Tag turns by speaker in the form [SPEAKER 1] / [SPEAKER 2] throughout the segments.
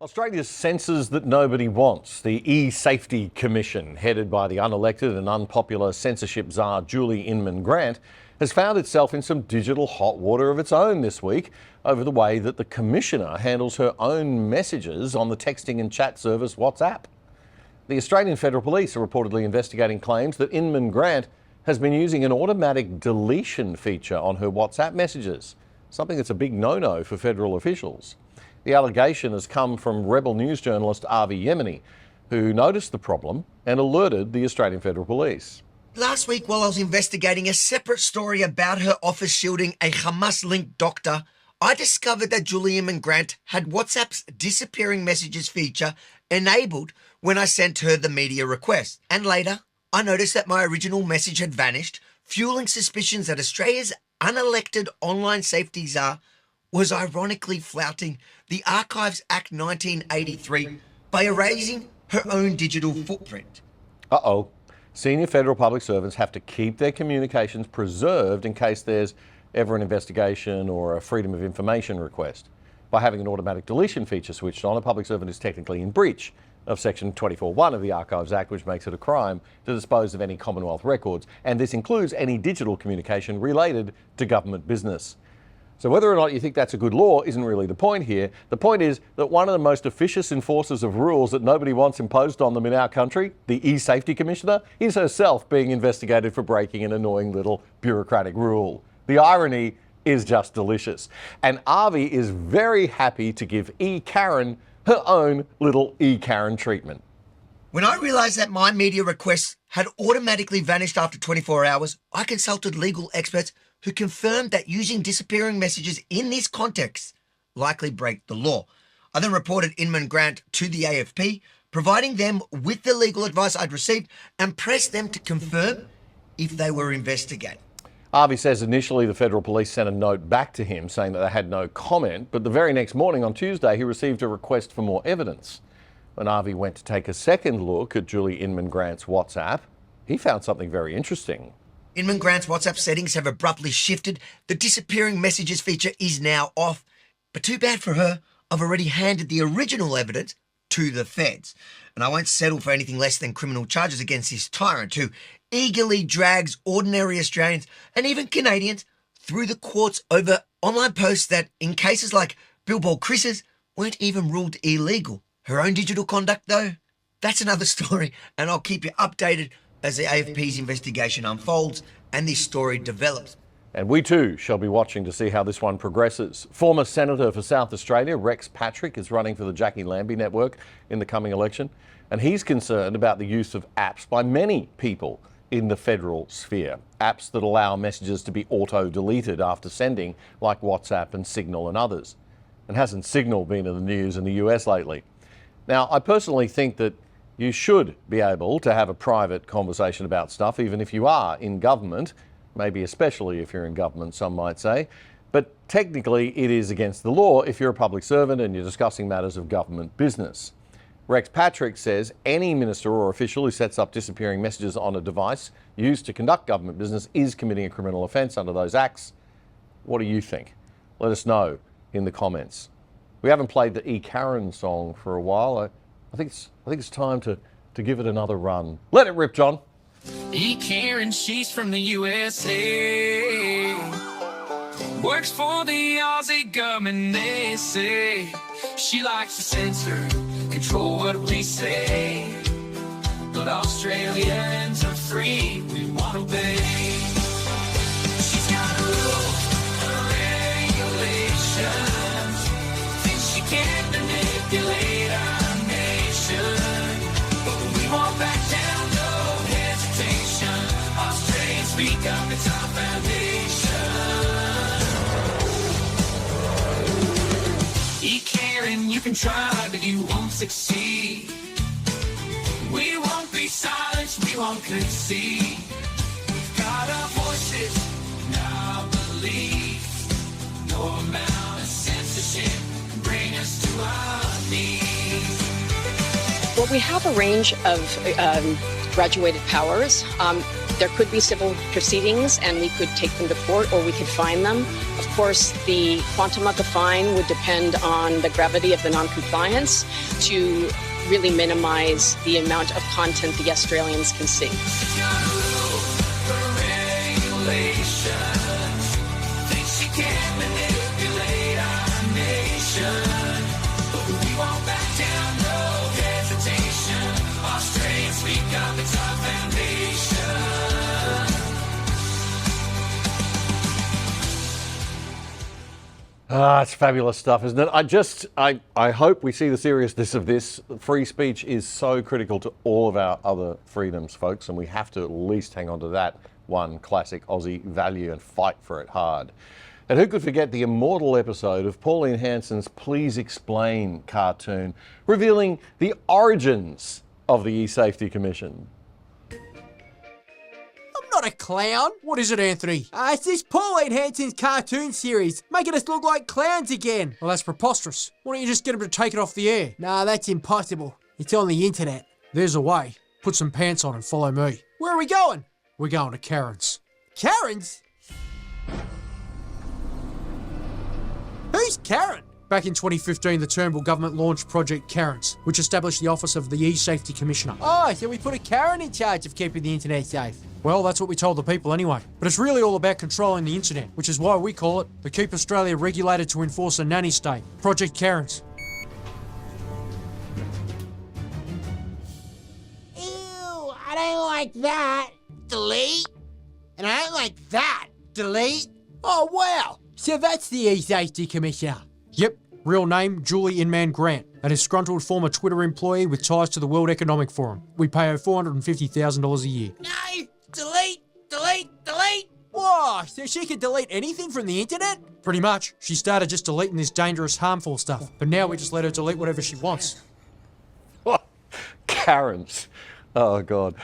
[SPEAKER 1] Australia's censors that nobody wants, the eSAFETY Commission, headed by the unelected and unpopular censorship czar Julie Inman Grant, has found itself in some digital hot water of its own this week over the way that the commissioner handles her own messages on the texting and chat service WhatsApp. The Australian Federal Police are reportedly investigating claims that Inman Grant has been using an automatic deletion feature on her WhatsApp messages, something that's a big no-no for federal officials. The allegation has come from Rebel News journalist Avi Yemeni, who noticed the problem and alerted the Australian Federal Police.
[SPEAKER 2] Last week, while I was investigating a separate story about her office shielding a Hamas-linked doctor, I discovered that Julie Inman Grant had WhatsApp's disappearing messages feature enabled when I sent her the media request. And later, I noticed that my original message had vanished, fueling suspicions that Australia's unelected online safety czar was ironically flouting the Archives Act 1983 by erasing her own digital footprint.
[SPEAKER 1] Uh-oh. Senior federal public servants have to keep their communications preserved in case there's ever an investigation or a freedom of information request. By having an automatic deletion feature switched on, a public servant is technically in breach of Section 24(1) of the Archives Act, which makes it a crime to dispose of any Commonwealth records, and this includes any digital communication related to government business. So whether or not you think that's a good law isn't really the point here. The point is that one of the most officious enforcers of rules that nobody wants imposed on them in our country, the eSAFETY Commissioner, is herself being investigated for breaking an annoying little bureaucratic rule. The irony is just delicious. And Avi is very happy to give eKaren her own little eKaren treatment.
[SPEAKER 2] When I realised that my media requests had automatically vanished after 24 hours, I consulted legal experts who confirmed that using disappearing messages in this context likely break the law. I then reported Inman Grant to the AFP, providing them with the legal advice I'd received and pressed them to confirm if they were investigating.
[SPEAKER 1] Avi says initially the Federal Police sent a note back to him saying that they had no comment, but the very next morning on Tuesday he received a request for more evidence. When Avi went to take a second look at Julie Inman Grant's WhatsApp, he found something very interesting.
[SPEAKER 2] Inman Grant's WhatsApp settings have abruptly shifted. The disappearing messages feature is now off. But too bad for her, I've already handed the original evidence to the feds. And I won't settle for anything less than criminal charges against this tyrant who eagerly drags ordinary Australians and even Canadians through the courts over online posts that, in cases like Billboard Chris's, weren't even ruled illegal. Her own digital conduct, though, that's another story, and I'll keep you updated as the AFP's investigation unfolds and this story develops.
[SPEAKER 1] And we too shall be watching to see how this one progresses. Former Senator for South Australia, Rex Patrick, is running for the Jackie Lambie network in the coming election, and he's concerned about the use of apps by many people in the federal sphere. Apps that allow messages to be auto-deleted after sending, like WhatsApp and Signal and others. And hasn't Signal been in the news in the US lately? Now, I personally think that you should be able to have a private conversation about stuff, even if you are in government, maybe especially if you're in government, some might say. But technically, it is against the law if you're a public servant and you're discussing matters of government business. Rex Patrick says any minister or official who sets up disappearing messages on a device used to conduct government business is committing a criminal offence under those acts. What do you think? Let us know in the comments. We haven't played the eKarens song for a while. I think it's time to give it another run. Let it rip, John.
[SPEAKER 3] eKarens, she's from the USA. Works for the Aussie government, they say. She likes to censor, control what we say. But Australians are free, we want to obey. She's got rules and regulations. Thinks she can manipulate our nation. But we won't back down, no hesitation. Australians speak up, it's our foundation. eKaren, you can try, but you won't succeed. We won't be silenced, we won't concede. We've got our voices and our beliefs. No amount of censorship can bring us to our knees.
[SPEAKER 4] Well, we have a range of graduated powers. There could be civil proceedings and we could take them to court or we could fine them. Of course, the quantum of the fine would depend on the gravity of the non-compliance to really minimize the amount of content the Australians can see.
[SPEAKER 1] It's fabulous stuff, isn't it? I hope we see the seriousness of this. Free speech is so critical to all of our other freedoms, folks, and we have to at least hang on to that one classic Aussie value and fight for it hard. And who could forget the immortal episode of Pauline Hanson's Please Explain cartoon, revealing the origins of the eSAFETY Commission.
[SPEAKER 5] Not a clown. What is it, Anthony? It's this Pauline Hanson's cartoon series, making us look like clowns again. Well, that's preposterous. Why don't you just get him to take it off the air? Nah, that's impossible. It's on the internet. There's a way. Put some pants on and follow me. Where are we going? We're going to Karen's. Karen's? Who's Karen? Back in 2015, the Turnbull government launched Project Ekarens, which established the office of the eSAFETY Commissioner. Oh, so we put a Karen in charge of keeping the internet safe. Well, that's what we told the people anyway. But it's really all about controlling the internet, which is why we call it the Keep Australia Regulated to Enforce a Nanny State, Project Ekarens.
[SPEAKER 6] Ew, I don't like that. Delete. And I don't like that. Delete.
[SPEAKER 5] Oh, wow. So that's the eSAFETY Commissioner. Yep. Real name, Julie Inman Grant, a disgruntled former Twitter employee with ties to the World Economic Forum. We pay her $450,000 a year.
[SPEAKER 6] No. Delete. Delete. Delete.
[SPEAKER 5] Whoa, so she can delete anything from the internet? Pretty much. She started just deleting this dangerous, harmful stuff. But now we just let her delete whatever she wants.
[SPEAKER 1] Karens. Oh, God.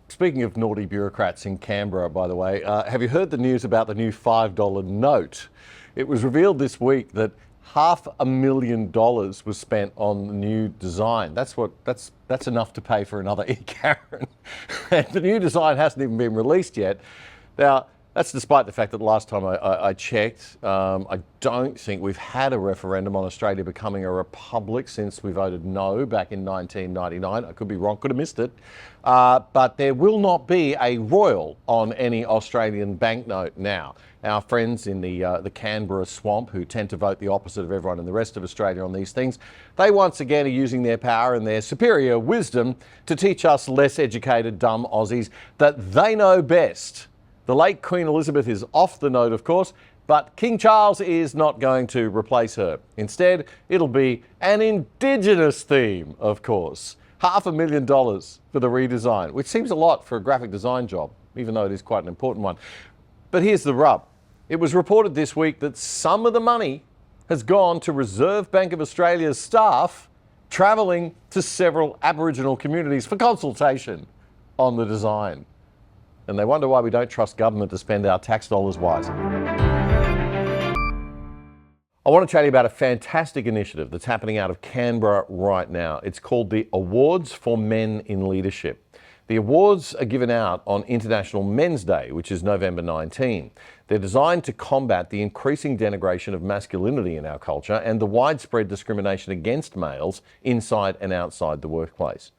[SPEAKER 1] Speaking of naughty bureaucrats in Canberra, by the way, have you heard the news about the new $5 note? It was revealed this week that $500,000 was spent on the new design. That's enough to pay for another eKaren. And the new design hasn't even been released yet. Now, that's despite the fact that the last time I checked, I don't think we've had a referendum on Australia becoming a republic since we voted no back in 1999. I could be wrong, could have missed it. But there will not be a royal on any Australian banknote now. Our friends in the Canberra swamp, who tend to vote the opposite of everyone in the rest of Australia on these things, they once again are using their power and their superior wisdom to teach us less educated, dumb Aussies that they know best. The late Queen Elizabeth is off the note, of course, but King Charles is not going to replace her. Instead, it'll be an Indigenous theme, of course. $500,000 for the redesign, which seems a lot for a graphic design job, even though it is quite an important one. But here's the rub. It was reported this week that some of the money has gone to Reserve Bank of Australia's staff travelling to several Aboriginal communities for consultation on the design. And they wonder why we don't trust government to spend our tax dollars wisely. I want to tell you about a fantastic initiative that's happening out of Canberra right now. It's called the Awards for Men in Leadership. The awards are given out on International Men's Day, which is November 19. They're designed to combat the increasing denigration of masculinity in our culture and the widespread discrimination against males inside and outside the workplace.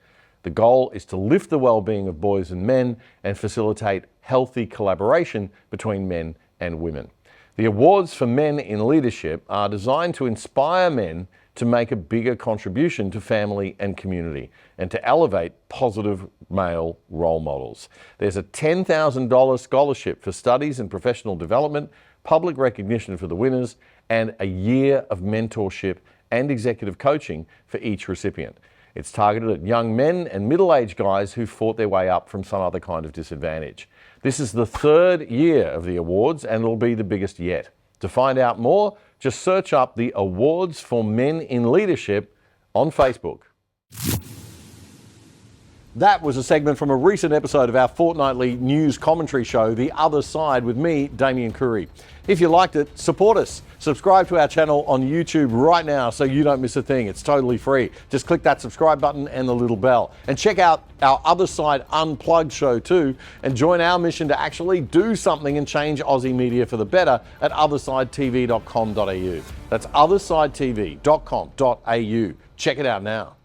[SPEAKER 1] The goal is to lift the well-being of boys and men and facilitate healthy collaboration between men and women. The awards for men in leadership are designed to inspire men to make a bigger contribution to family and community and to elevate positive male role models. There's a $10,000 scholarship for studies and professional development, public recognition for the winners, and a year of mentorship and executive coaching for each recipient. It's targeted at young men and middle-aged guys who fought their way up from some other kind of disadvantage. This is the third year of the awards and it'll be the biggest yet. To find out more, just search up the Awards for Men in Leadership on Facebook. That was a segment from a recent episode of our fortnightly news commentary show, The Other Side, with me, Damien Curry. If you liked it, support us. Subscribe to our channel on YouTube right now so you don't miss a thing. It's totally free. Just click that subscribe button and the little bell. And check out our Other Side Unplugged show too, and join our mission to actually do something and change Aussie media for the better at othersidetv.com.au. That's othersidetv.com.au. Check it out now.